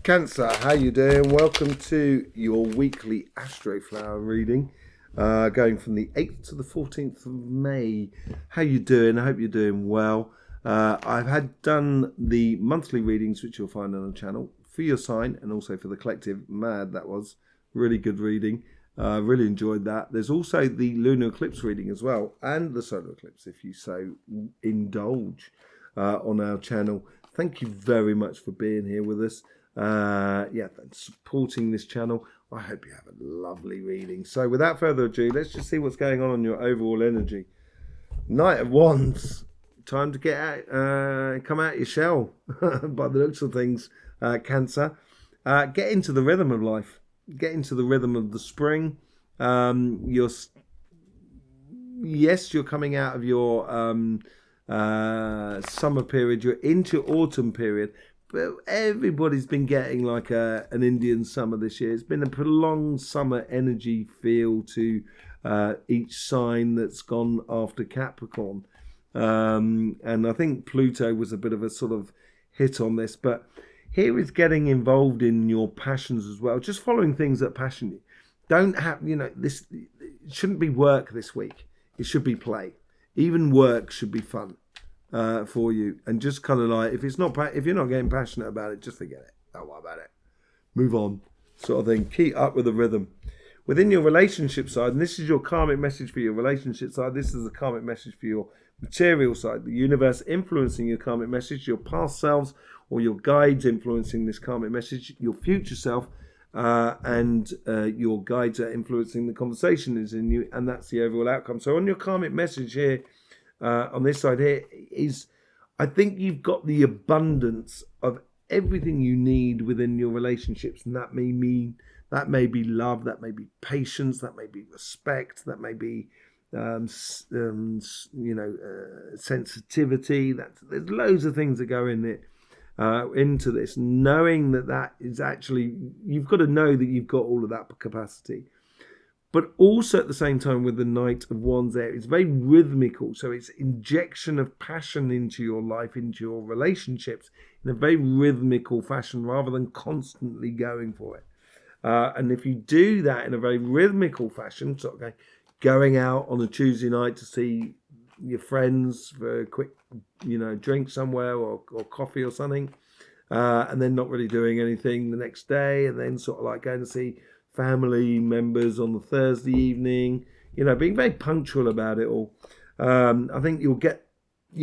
Cancer, how you doing? Welcome to your weekly Astroflower reading, going from the 8th to the 14th of May. How you doing? I hope you're doing well. I've had done the monthly readings, which you'll find on the channel, for your sign and also for the collective. Mad, that was really good reading. Really enjoyed that. There's also the lunar eclipse reading as well, and the solar eclipse, if you so indulge, on our channel. Thank you very much for being here with us. Supporting this channel. I hope you have a lovely reading. So without further ado, let's just see what's going on your overall energy. Knight of Wands. Time to get out, come out your shell by the looks of things, Cancer. Get into the rhythm of life. Get into the rhythm of the spring. You're coming out of your summer period. You're into autumn period. But everybody's been getting like an Indian summer this year. It's been a prolonged summer energy feel to each sign that's gone after Capricorn. And I think Pluto was a bit of a sort of hit on this. But here is getting involved in your passions as well. Just following things that passion you. Don't have, this it shouldn't be work this week. It should be play. Even work should be fun. For you, and just kind of like if you're not getting passionate about it, just forget it. Don't worry about it. Move on, sort of thing. Keep up with the rhythm within your relationship side, and this is your karmic message for your relationship side. This is the karmic message for your material side. The universe influencing your karmic message, your past selves or your guides influencing this karmic message, your future self, and your guides are influencing the conversation is in you, and that's the overall outcome. So on your karmic message here. On this side here is, I think you've got the abundance of everything you need within your relationships, and that may be love, that may be patience, that may be respect, that may be sensitivity. There's loads of things that go in it into this. Knowing that is actually, you've got to know that you've got all of that capacity. But also at the same time with the Knight of Wands there, it's very rhythmical. So it's injection of passion into your life, into your relationships in a very rhythmical fashion rather than constantly going for it. And if you do that in a very rhythmical fashion, sort of going out on a Tuesday night to see your friends for a quick, drink somewhere or coffee or something, and then not really doing anything the next day, and then sort of like going to see family members on the Thursday evening, being very punctual about it all. I think you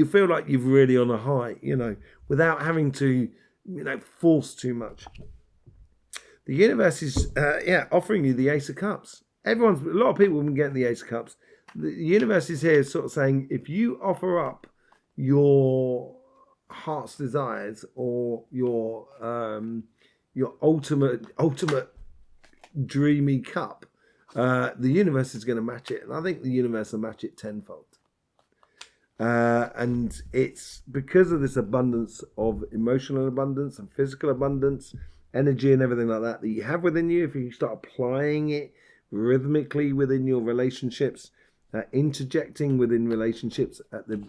feel like you're really on a high, without having to, force too much. The universe is, offering you the Ace of Cups. A lot of people have been getting the Ace of Cups. The universe is here sort of saying, if you offer up your heart's desires or your ultimate dreamy cup, the universe is going to match it, and I think the universe will match it tenfold. And it's because of this abundance of emotional abundance and physical abundance, energy and everything like that you have within you. If you start applying it rhythmically within your relationships, interjecting within relationships at the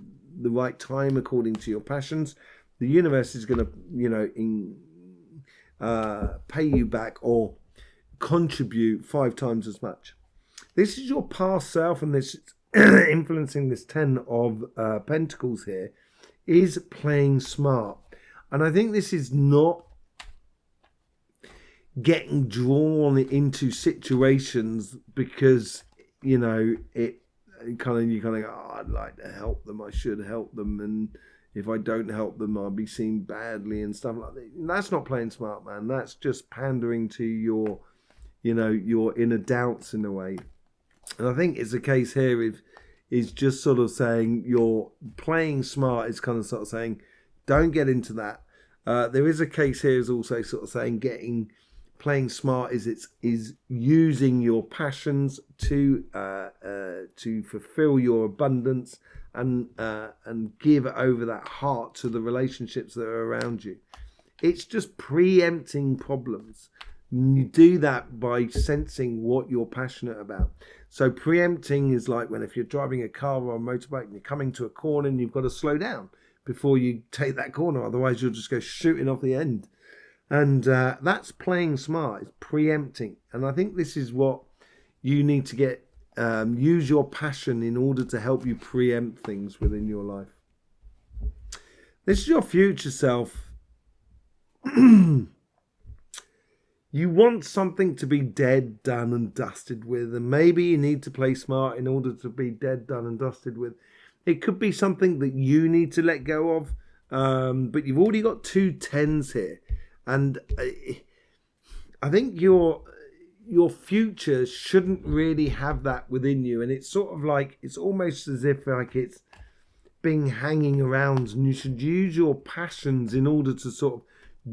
right time according to your passions, the universe is going to pay you back or contribute 5 times as much. This is your past self, and this influencing this 10 of Pentacles here is playing smart. And I think this is not getting drawn into situations because it kind of you go, oh, I'd like to help them, I should help them, and if I don't help them, I'll be seen badly and stuff like that. That's not playing smart, man. That's just pandering to your inner doubts in a way. And I think it's a case here is just sort of saying you're playing smart is kind of sort of saying, don't get into that. There is a case here is also sort of saying playing smart is using your passions to fulfill your abundance and give over that heart to the relationships that are around you. It's just preempting problems. You do that by sensing what you're passionate about. So preempting is like if you're driving a car or a motorbike and you're coming to a corner and you've got to slow down before you take that corner. Otherwise, you'll just go shooting off the end. And that's playing smart. It's preempting. And I think this is what you need to get. Use your passion in order to help you preempt things within your life. This is your future self. You want something to be dead, done, and dusted with, and maybe you need to play smart in order to be dead, done, and dusted with. It could be something that you need to let go of, but you've already got 2 10s here, and I think your future shouldn't really have that within you, and it's sort of like, it's almost as if like it's being hanging around, and you should use your passions in order to sort of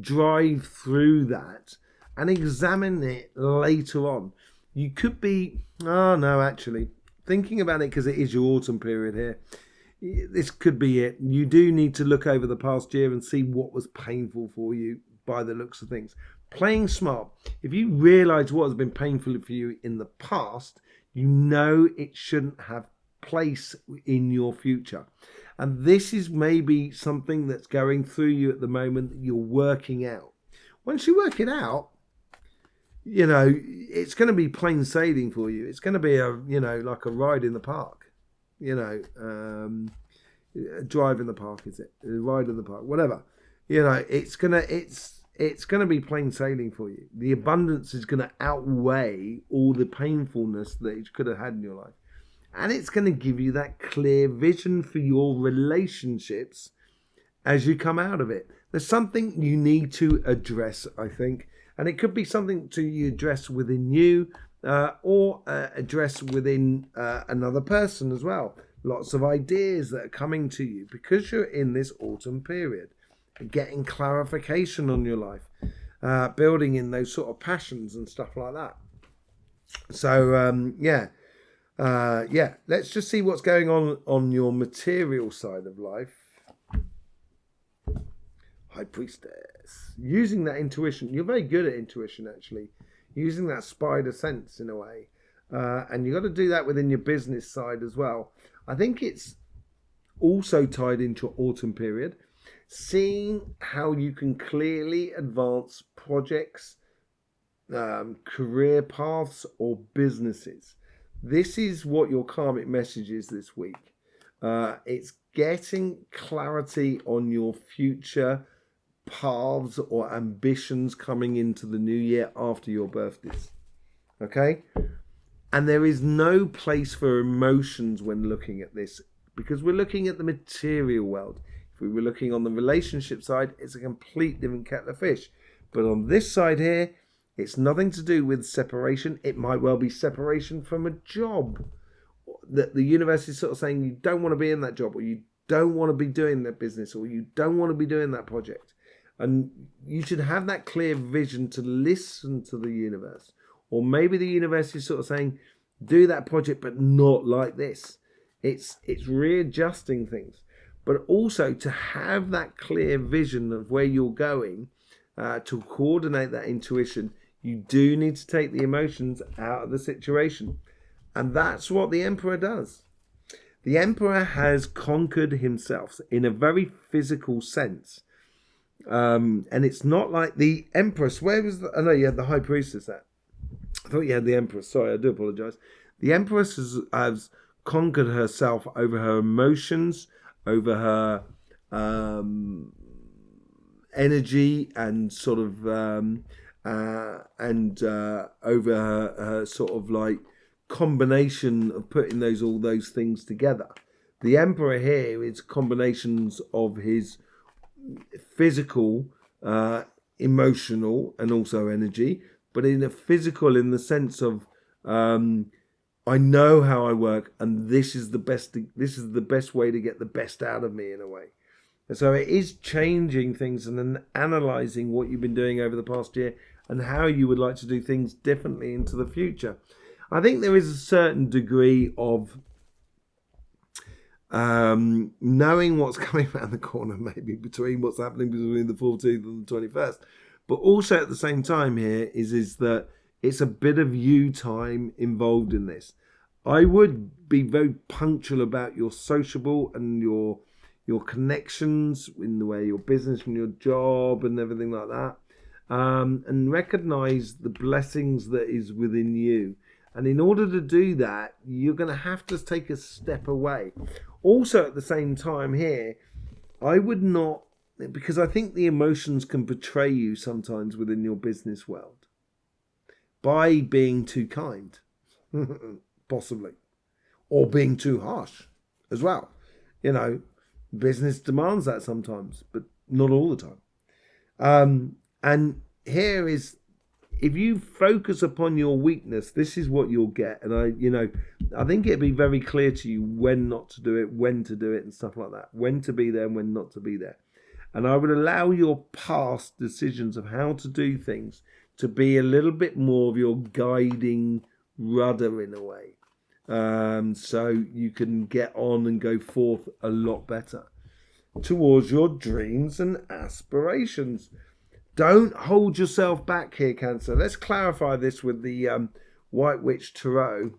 drive through that and examine it later on. You could be, oh no, actually, thinking about it, because it is your autumn period here, this could be it. You do need to look over the past year and see what was painful for you by the looks of things. Playing smart. If you realise what has been painful for you in the past, you know it shouldn't have place in your future. And this is maybe something that's going through you at the moment that you're working out. Once you work it out, you know, it's going to be plain sailing for you. It's going to be like a ride in the park, a drive in the park, is it? A ride in the park, whatever. It's going to be plain sailing for you. The abundance is going to outweigh all the painfulness that you could have had in your life. And it's going to give you that clear vision for your relationships as you come out of it. There's something you need to address, I think. And it could be something to you address within you or address within another person as well. Lots of ideas that are coming to you because you're in this autumn period. Getting clarification on your life. Building in those sort of passions and stuff like that. So, let's just see what's going on your material side of life. High Priestess. Using that intuition. You're very good at intuition, actually. Using that spider sense in a way. And you've got to do that within your business side as well. I think it's also tied into your autumn period. Seeing how you can clearly advance projects, career paths, or businesses. This is what your karmic message is this week. It's getting clarity on your future paths or ambitions coming into the new year after your birthdays. Okay? And there is no place for emotions when looking at this, because we're looking at the material world. If we were looking on the relationship side, it's a complete different kettle of fish. But on this side here, it's nothing to do with separation. It might well be separation from a job that the universe is sort of saying you don't want to be in that job, or you don't want to be doing that business, or you don't want to be doing that project. And you should have that clear vision to listen to the universe. Or maybe the universe is sort of saying, do that project, but not like this. It's readjusting things. But also to have that clear vision of where you're going, to coordinate that intuition, you do need to take the emotions out of the situation. And that's what the Emperor does. The Emperor has conquered himself in a very physical sense. And it's not like the Empress. Where was the... I know you had the High Priestess at. I thought you had the Empress. Sorry, I do apologise. The Empress has conquered herself over her emotions, over her energy, and sort of over her sort of like combination of putting all those things together. The Emperor here is combinations of his physical, emotional, and also energy, but in a physical, in the sense of I know how I work, and this is the best way to get the best out of me in a way. And so it is changing things and then analysing what you've been doing over the past year and how you would like to do things differently into the future. I think there is a certain degree of knowing what's coming around the corner, maybe between what's happening between the 14th and the 21st. But also at the same time here is that it's a bit of you time involved in this. I would be very punctual about your sociable and your connections in the way your business and your job and everything like that. and recognize the blessings that is within you. And in order to do that, you're going to have to take a step away. Also, at the same time here, I would not, because I think the emotions can betray you sometimes within your business world by being too kind, possibly, or being too harsh as well. You know, business demands that sometimes, but not all the time. And here is, if you focus upon your weakness, this is what you'll get. And I think it'd be very clear to you when not to do it, when to do it, and stuff like that. When to be there and when not to be there. And I would allow your past decisions of how to do things to be a little bit more of your guiding rudder in a way. So you can get on and go forth a lot better towards your dreams and aspirations. Don't hold yourself back here, Cancer. Let's clarify this with the White Witch Tarot.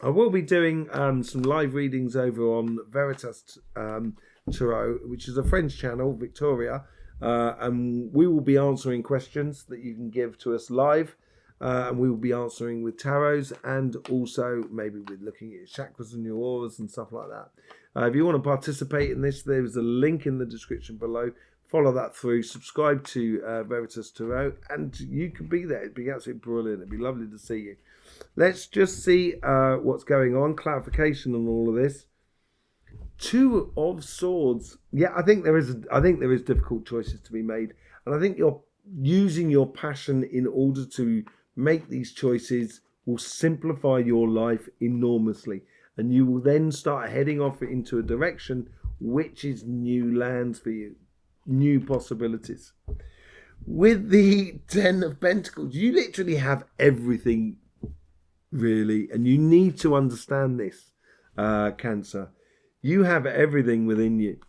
I will be doing some live readings over on Veritas Tarot, which is a French channel, Victoria, and we will be answering questions that you can give to us live, and we will be answering with tarots, and also maybe with looking at chakras and your auras and stuff like that. If you want to participate in this, there is a link in the description below. Follow that through, subscribe to Veritas Tarot, and you can be there. It'd be absolutely brilliant. It'd be lovely to see you. Let's just see what's going on. Clarification on all of this. Two of Swords. Yeah, I think there is difficult choices to be made, and I think you're using your passion in order to make these choices will simplify your life enormously, and you will then start heading off into a direction which is new lands for you. New possibilities. With the Ten of Pentacles, you literally have everything, really, and you need to understand this, Cancer. You have everything within you,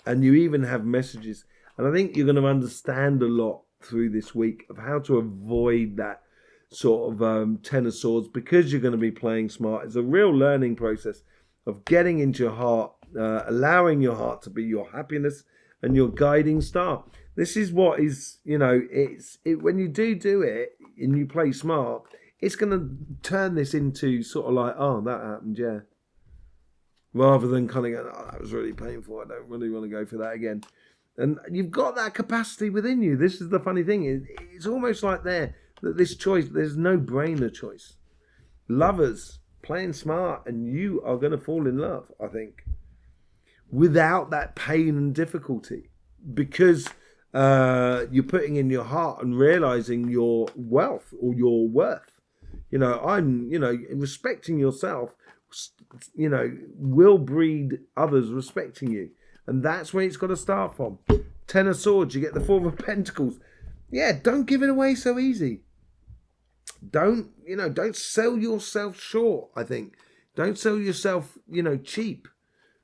and you even have messages, and I think you're going to understand a lot through this week of how to avoid that sort of Ten of Swords, because you're going to be playing smart. It's a real learning process of getting into your heart, allowing your heart to be your happiness and your guiding star. This is what is, when you do it and you play smart, it's going to turn this into sort of like, oh, that happened, yeah. Rather than kind of going, oh, that was really painful. I don't really want to go for that again. And you've got that capacity within you. This is the funny thing. It's almost like that this choice, there's no brainer choice. Lovers, playing smart, and you are going to fall in love, I think, without that pain and difficulty, because you're putting in your heart and realizing your wealth or your worth. Respecting yourself, will breed others respecting you. And that's where it's got to start from. Ten of Swords, you get the Four of Pentacles. Yeah, don't give it away so easy. Don't sell yourself short, I think. Don't sell yourself, cheap.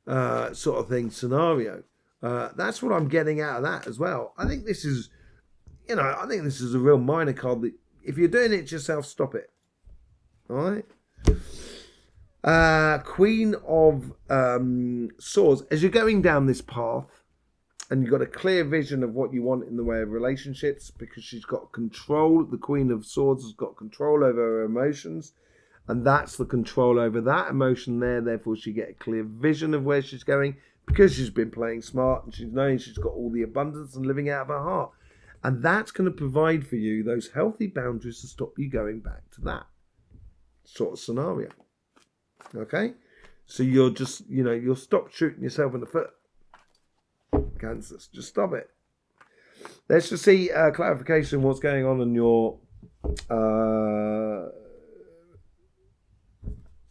Sort of thing scenario. That's what I'm getting out of that as well. I think this is a real minor card that if you're doing it yourself, stop it. All right. Queen of Swords. As you're going down this path, and you've got a clear vision of what you want in the way of relationships, because she's got control. The Queen of Swords has got control over her emotions. And that's the control over that emotion there. Therefore, she get a clear vision of where she's going, because she's been playing smart and she's knowing she's got all the abundance and living out of her heart. And that's going to provide for you those healthy boundaries to stop you going back to that sort of scenario. Okay? So you're just, you'll stop shooting yourself in the foot. Cancer, just stop it. Let's just see clarification what's going on in your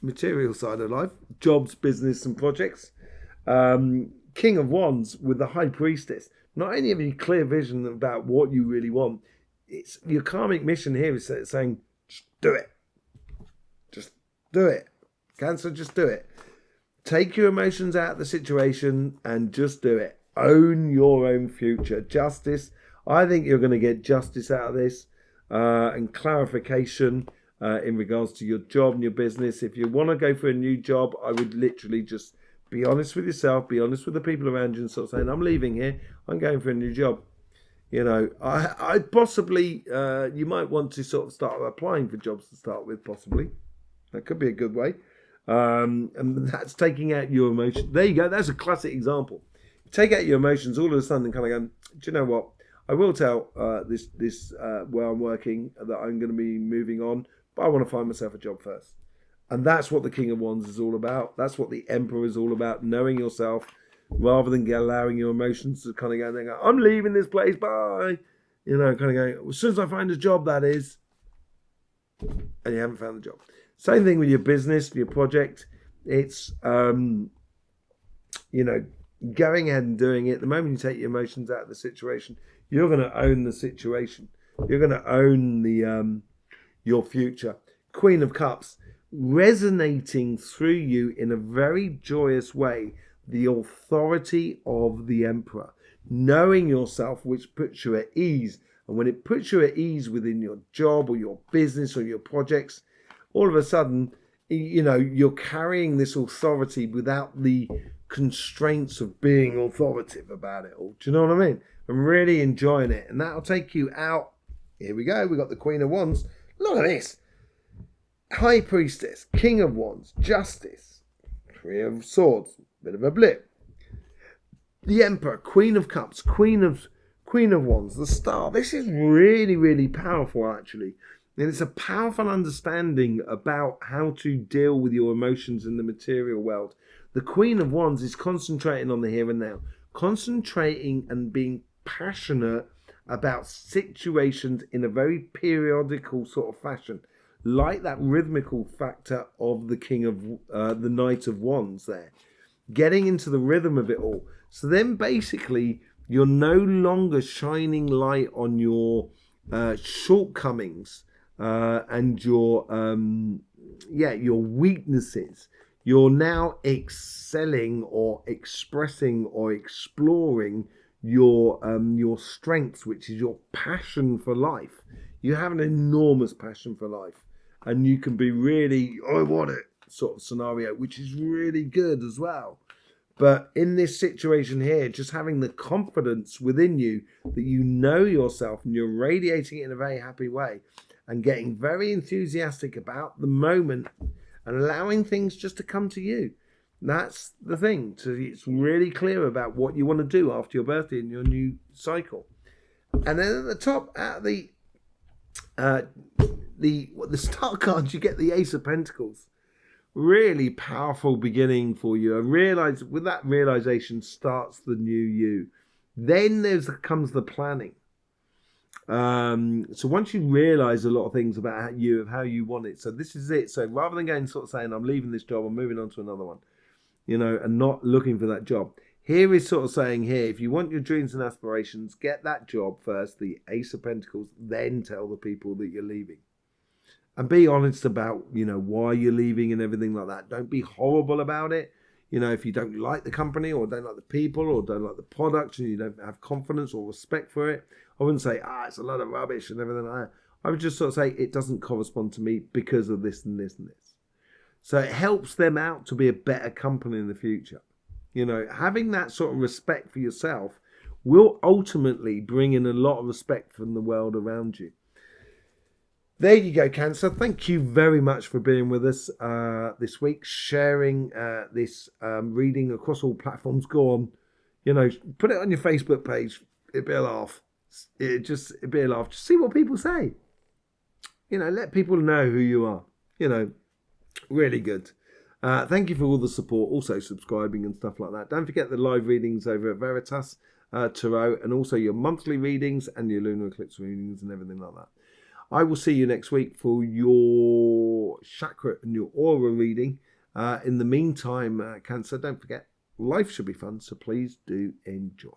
material side of life, jobs, business and projects. King of Wands with the High Priestess. Not only have you clear vision about what you really want, it's your karmic mission here is saying, just do it. Just do it. Cancer, just do it. Take your emotions out of the situation and just do it. Own your own future. Justice. I think you're going to get justice out of this, and clarification in regards to your job and your business. If you want to go for a new job, I would literally just be honest with yourself, be honest with the people around you, and sort of saying, I'm leaving here, I'm going for a new job. I possibly, you might want to sort of start applying for jobs to start with, possibly. That could be a good way. And that's taking out your emotion. There you go. That's a classic example. Take out your emotions all of a sudden and kind of go, do you know what? I will tell this where I'm working that I'm going to be moving on, but I want to find myself a job first. And that's what the King of Wands is all about. That's what the Emperor is all about, knowing yourself rather than allowing your emotions to kind of go, I'm leaving this place, bye. Kind of going, as soon as I find a job, that is. And you haven't found the job. Same thing with your business, your project. It's, going ahead and doing it. The moment you take your emotions out of the situation, you're going to own the situation. You're going to own the your future. Queen of Cups, resonating through you in a very joyous way, the authority of the Emperor. Knowing yourself, which puts you at ease. And when it puts you at ease within your job or your business or your projects, all of a sudden, you're carrying this authority without the constraints of being authoritative about it all. Do you know what I mean? I'm really enjoying it. And that'll take you out. Here we go. We got the Queen of Wands. Look at this. High Priestess, King of Wands, Justice, Three of Swords, bit of a blip. The Emperor, Queen of Cups, Queen of Wands, the Star. This is really, really powerful, actually. And it's a powerful understanding about how to deal with your emotions in the material world. The Queen of Wands is concentrating on the here and now, concentrating and being passionate about situations in a very periodical sort of fashion, like that rhythmical factor of the the Knight of Wands there, getting into the rhythm of it all. So then basically you're no longer shining light on your shortcomings and your weaknesses. You're now excelling or expressing or exploring your strengths, which is your passion for life. You have an enormous passion for life, and you can be really, I want it sort of scenario, which is really good as well. But in this situation here, just having the confidence within you that you know yourself and you're radiating it in a very happy way and getting very enthusiastic about the moment and allowing things just to come to you. That's the thing. So it's really clear about what you want to do after your birthday and your new cycle. And then at the top, at the star cards, you get the Ace of Pentacles. Really powerful beginning for you. And with that realization starts the new you. Then comes the planning. So once you realize a lot of things about how you want it. So this is it. So rather than going sort of saying, I'm leaving this job, I'm moving on to another one, and not looking for that job. Here is sort of saying here, if you want your dreams and aspirations, get that job first, the Ace of Pentacles, then tell the people that you're leaving. And be honest about, why you're leaving and everything like that. Don't be horrible about it. If you don't like the company or don't like the people or don't like the product and you don't have confidence or respect for it, I wouldn't say, it's a lot of rubbish and everything like that. I would just sort of say, it doesn't correspond to me because of this and this and this. So it helps them out to be a better company in the future. Having that sort of respect for yourself will ultimately bring in a lot of respect from the world around you. There you go, Cancer. Thank you very much for being with us this week, sharing this reading across all platforms. Go on, put it on your Facebook page. It'd be a laugh. It'd be a laugh. Just see what people say. Let people know who you are. Really good. Thank you for all the support. Also subscribing and stuff like that. Don't forget the live readings over at Veritas Tarot, and also your monthly readings and your lunar eclipse readings and everything like that. I will see you next week for your chakra and your aura reading. In the meantime, Cancer, don't forget, life should be fun, so please do enjoy.